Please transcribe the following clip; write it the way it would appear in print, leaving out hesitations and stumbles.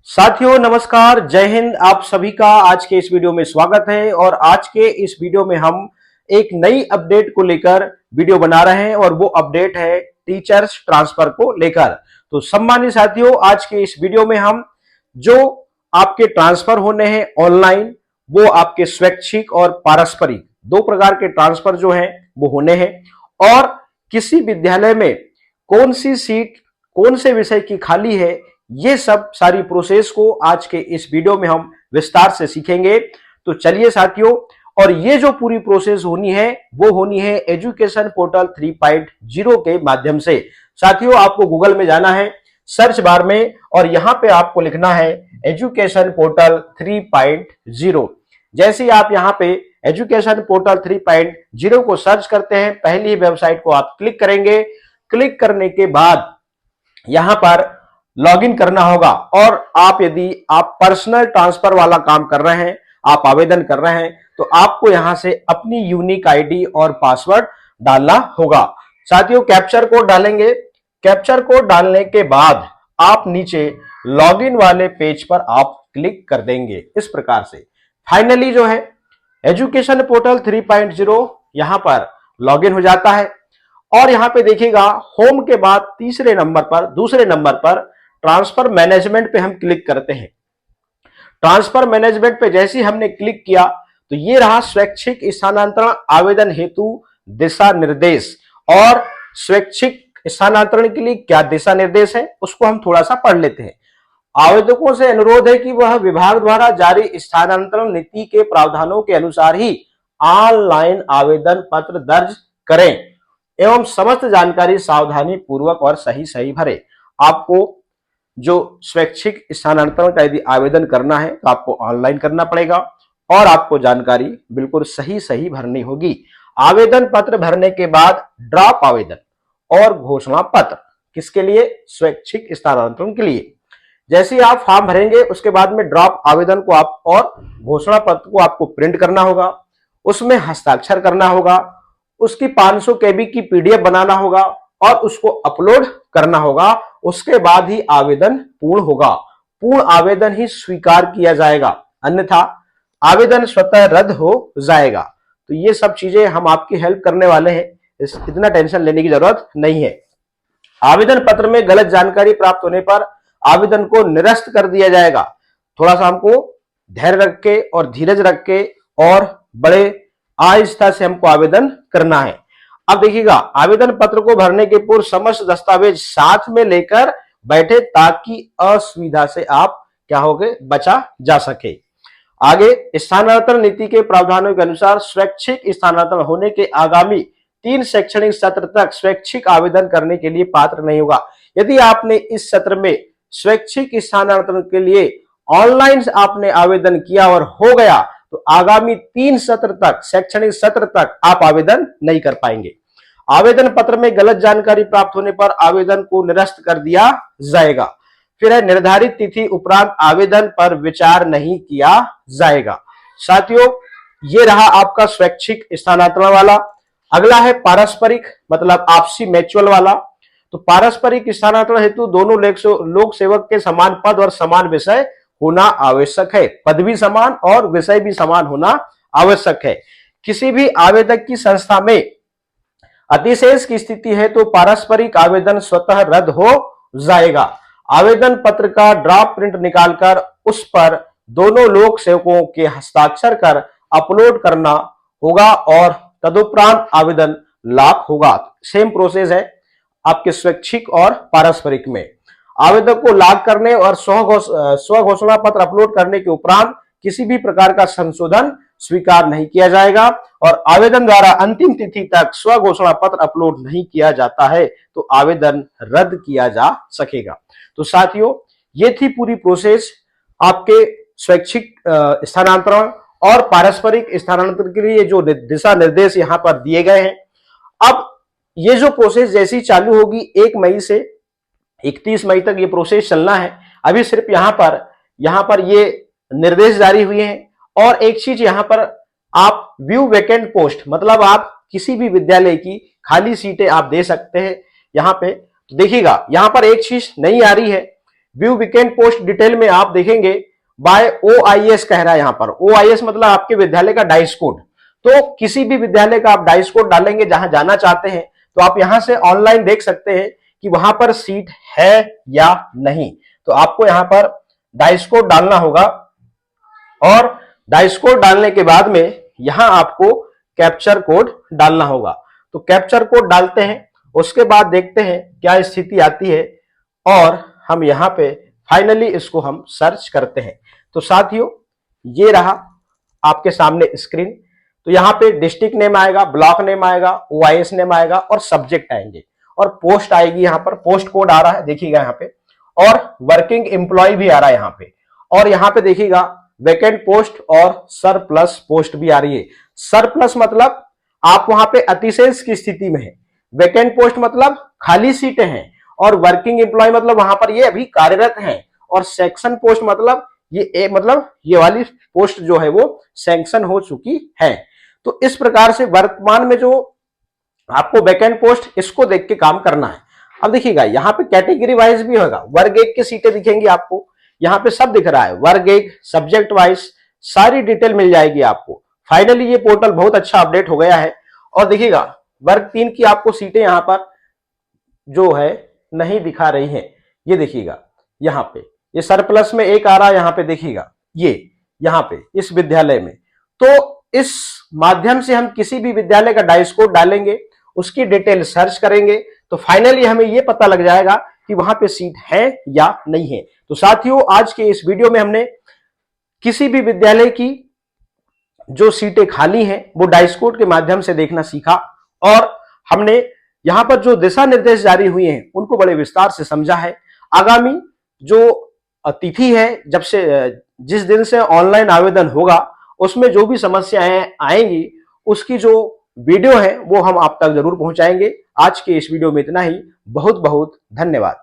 साथियों नमस्कार, जय हिंद। आप सभी का आज के इस वीडियो में स्वागत है। और आज के इस वीडियो में हम एक नई अपडेट को लेकर वीडियो बना रहे हैं और वो अपडेट है टीचर्स ट्रांसफर को लेकर। तो सम्मानित साथियों, आज के इस वीडियो में हम जो आपके ट्रांसफर होने हैं ऑनलाइन, वो आपके स्वैच्छिक और पारस्परिक दो प्रकार के ट्रांसफर जो हैं वो होने हैं। और किसी विद्यालय में कौन सी सीट कौन से विषय की खाली है, ये सब सारी प्रोसेस को आज के इस वीडियो में हम विस्तार से सीखेंगे। तो चलिए साथियों, और ये जो पूरी प्रोसेस होनी है वो होनी है एजुकेशन पोर्टल 3.0 के माध्यम से। साथियों, आपको गूगल में जाना है, सर्च बार में, और यहां पे आपको लिखना है एजुकेशन पोर्टल 3.0। जैसे ही आप यहां पे एजुकेशन पोर्टल 3.0 को सर्च करते हैं, पहली वेबसाइट को आप क्लिक करेंगे। क्लिक करने के बाद यहां पर लॉगिन करना होगा। और यदि आप पर्सनल ट्रांसफर वाला काम कर रहे हैं, आप आवेदन कर रहे हैं, तो आपको यहां से अपनी यूनिक आईडी और पासवर्ड डालना होगा। साथियों, कैप्चर कोड डालेंगे। कैप्चर कोड डालने के बाद आप नीचे लॉगिन वाले पेज पर आप क्लिक कर देंगे इस प्रकार से। फाइनली जो है एजुकेशन पोर्टल 3.0 यहां पर लॉगिन हो जाता है। और यहां पे देखिएगा, होम के बाद दूसरे नंबर पर ट्रांसफर मैनेजमेंट पे हम क्लिक करते हैं। ट्रांसफर मैनेजमेंट पे जैसे ही हमने क्लिक किया तो ये रहा स्वैच्छिक स्थानांतरण आवेदन हेतु दिशा निर्देश। और स्वैच्छिक स्थानांतरण के लिए क्या दिशा निर्देश है उसको हम थोड़ा सा पढ़ लेते हैं। आवेदकों से अनुरोध है कि वह विभाग द्वारा जारी स्थानांतरण नीति के प्रावधानों के अनुसार ही ऑनलाइन आवेदन पत्र दर्ज करें एवं समस्त जानकारी सावधानी पूर्वक और सही भरे। आपको जो स्वैच्छिक स्थानांतरण का यदि आवेदन करना है तो आपको ऑनलाइन करना पड़ेगा और आपको जानकारी बिल्कुल सही भरनी होगी। आवेदन पत्र भरने के बाद ड्रॉप आवेदन और घोषणा पत्र, किसके लिए? स्वैच्छिक स्थानांतरण के लिए। जैसे ही आप फॉर्म भरेंगे उसके बाद में ड्रॉप आवेदन को आप और घोषणा पत्र को आपको प्रिंट करना होगा, उसमें हस्ताक्षर करना होगा, उसकी 500 KB की PDF बनाना होगा और उसको अपलोड करना होगा। उसके बाद ही आवेदन पूर्ण होगा। पूर्ण आवेदन ही स्वीकार किया जाएगा, अन्यथा आवेदन स्वतः रद्द हो जाएगा। तो ये सब चीजें हम आपकी हेल्प करने वाले हैं, इतना टेंशन लेने की जरूरत नहीं है। आवेदन पत्र में गलत जानकारी प्राप्त होने पर आवेदन को निरस्त कर दिया जाएगा। थोड़ा सा हमको धैर्य रख के और धीरज रख के और बड़े आहिस्ता से हमको आवेदन करना है। अब देखिएगा, आवेदन पत्र को भरने के पूर्व समस्त दस्तावेज साथ में लेकर बैठे ताकि असुविधा से आप क्या होगे, बचा जा सके। आगे, स्थानांतरण नीति के प्रावधानों के अनुसार स्वैच्छिक स्थानांतरण होने के आगामी 3 शैक्षणिक सत्र तक स्वैच्छिक आवेदन करने के लिए पात्र नहीं होगा। यदि आपने इस सत्र में स्वैच्छिक स्थानांतरण के लिए ऑनलाइन आपने आवेदन किया और हो गया, तो आगामी 3 सत्र तक, शैक्षणिक सत्र तक आप आवेदन नहीं कर पाएंगे। आवेदन पत्र में गलत जानकारी प्राप्त होने पर आवेदन को निरस्त कर दिया जाएगा। फिर है, निर्धारित तिथि उपरांत आवेदन पर विचार नहीं किया जाएगा। साथियों, ये रहा आपका स्वैच्छिक स्थानांतरण वाला। अगला है पारस्परिक, मतलब आपसी म्यूचुअल वाला। तो पारस्परिक स्थानांतरण हेतु दोनों लोक सेवक के समान पद और समान विषय होना आवश्यक है। पद भी समान और विषय भी समान होना आवश्यक है। किसी भी आवेदक की संस्था में अतिशेष की स्थिति है तो पारस्परिक आवेदन स्वतः रद्द हो जाएगा। आवेदन पत्र का ड्राफ्ट प्रिंट निकालकर उस पर दोनों लोक सेवकों के हस्ताक्षर कर अपलोड करना होगा और तदुपरांत आवेदन लॉक होगा। सेम प्रोसेस है आपके स्वैच्छिक और पारस्परिक में। आवेदक को लॉक करने और स्व घोषणा पत्र अपलोड करने के उपरांत किसी भी प्रकार का संशोधन स्वीकार नहीं किया जाएगा और आवेदन द्वारा अंतिम तिथि तक स्व घोषणा पत्र अपलोड नहीं किया जाता है तो आवेदन रद्द किया जा सकेगा। तो साथियों, ये थी पूरी प्रोसेस आपके स्वैच्छिक स्थानांतरण और पारस्परिक स्थानांतरण के लिए जो दिशा निर्देश यहाँ पर दिए गए हैं। अब ये जो प्रोसेस जैसी चालू होगी 1 मई से 31 मई तक ये प्रोसेस चलना है। अभी सिर्फ यहाँ पर ये निर्देश जारी हुए हैं। और एक चीज यहाँ पर, आप व्यू वैकेंट पोस्ट, मतलब आप किसी भी विद्यालय की खाली सीटें आप दे सकते हैं यहाँ पे। तो देखिएगा, यहाँ पर एक चीज नहीं आ रही है व्यू वेकेंट पोस्ट डिटेल में आप देखेंगे बाय OIS कह रहा है यहां पर। OIS मतलब आपके विद्यालय का डाइस कोड। तो किसी भी विद्यालय का आप डाइस कोड डालेंगे जहां जाना चाहते हैं, तो आप यहां से ऑनलाइन देख सकते हैं कि वहां पर सीट है या नहीं। तो आपको यहां पर डाइस कोड डालना होगा और डाइस कोड डालने के बाद में यहां आपको कैप्चर कोड डालना होगा। तो कैप्चर कोड डालते हैं, उसके बाद देखते हैं क्या स्थिति आती है और हम यहां पे फाइनली इसको हम सर्च करते हैं। तो साथियों, ये रहा आपके सामने स्क्रीन। तो यहां पे डिस्ट्रिक्ट नेम आएगा, ब्लॉक नेम आएगा, OIS नेम आएगा और सब्जेक्ट आएंगे और पोस्ट आएगी। यहां पर पोस्ट कोड आ रहा है, देखिएगा यहां पे, और वर्किंग एम्प्लॉय भी आ रहा है यहां पे। और यहां पे देखिएगा वैकेंट पोस्ट और सरप्लस पोस्ट भी आ रही है। सरप्लस मतलब आप वहां पे अतिशेष की स्थिति में है, वैकेंट पोस्ट मतलब खाली सीटें हैं, और वर्किंग एम्प्लॉय मतलब वहां पर ये अभी कार्यरत हैं, और सेक्शन पोस्ट मतलब ये वाली पोस्ट जो है वो सैंक्शन हो चुकी है। तो इस प्रकार से वर्तमान में जो आपको वैकेंट पोस्ट, इसको देख के काम करना है। अब देखिएगा यहाँ पे कैटेगरी वाइज भी होगा, वर्ग 1 की सीटें दिखेंगी आपको, यहाँ पे सब दिख रहा है, वर्ग 1 सब्जेक्ट वाइज सारी डिटेल मिल जाएगी आपको। फाइनली ये पोर्टल बहुत अच्छा अपडेट हो गया है। और देखिएगा वर्ग 3 की आपको सीटें यहाँ पर जो है नहीं दिखा रही हैं, ये देखिएगा यहाँ पे, ये सरप्लस में एक आ रहा है यहाँ पे, देखिएगा ये यहाँ पे इस विद्यालय में। तो इस माध्यम से हम किसी भी विद्यालय का डाइस कोड डालेंगे, उसकी डिटेल सर्च करेंगे, तो फाइनली हमें यह पता लग जाएगा कि वहां पे सीट है या नहीं है। तो साथियों, आज के इस वीडियो में हमने किसी भी विद्यालय की जो सीटें खाली हैं वो डाइस कोड के माध्यम से देखना सीखा, और हमने यहां पर जो दिशा निर्देश जारी हुए हैं उनको बड़े विस्तार से समझा है। आगामी जो तिथि है, जब से जिस दिन से ऑनलाइन आवेदन होगा, उसमें जो भी समस्याएं आएंगी उसकी जो वीडियो है वो हम आप तक जरूर पहुंचाएंगे। आज के इस वीडियो में इतना ही। बहुत बहुत धन्यवाद।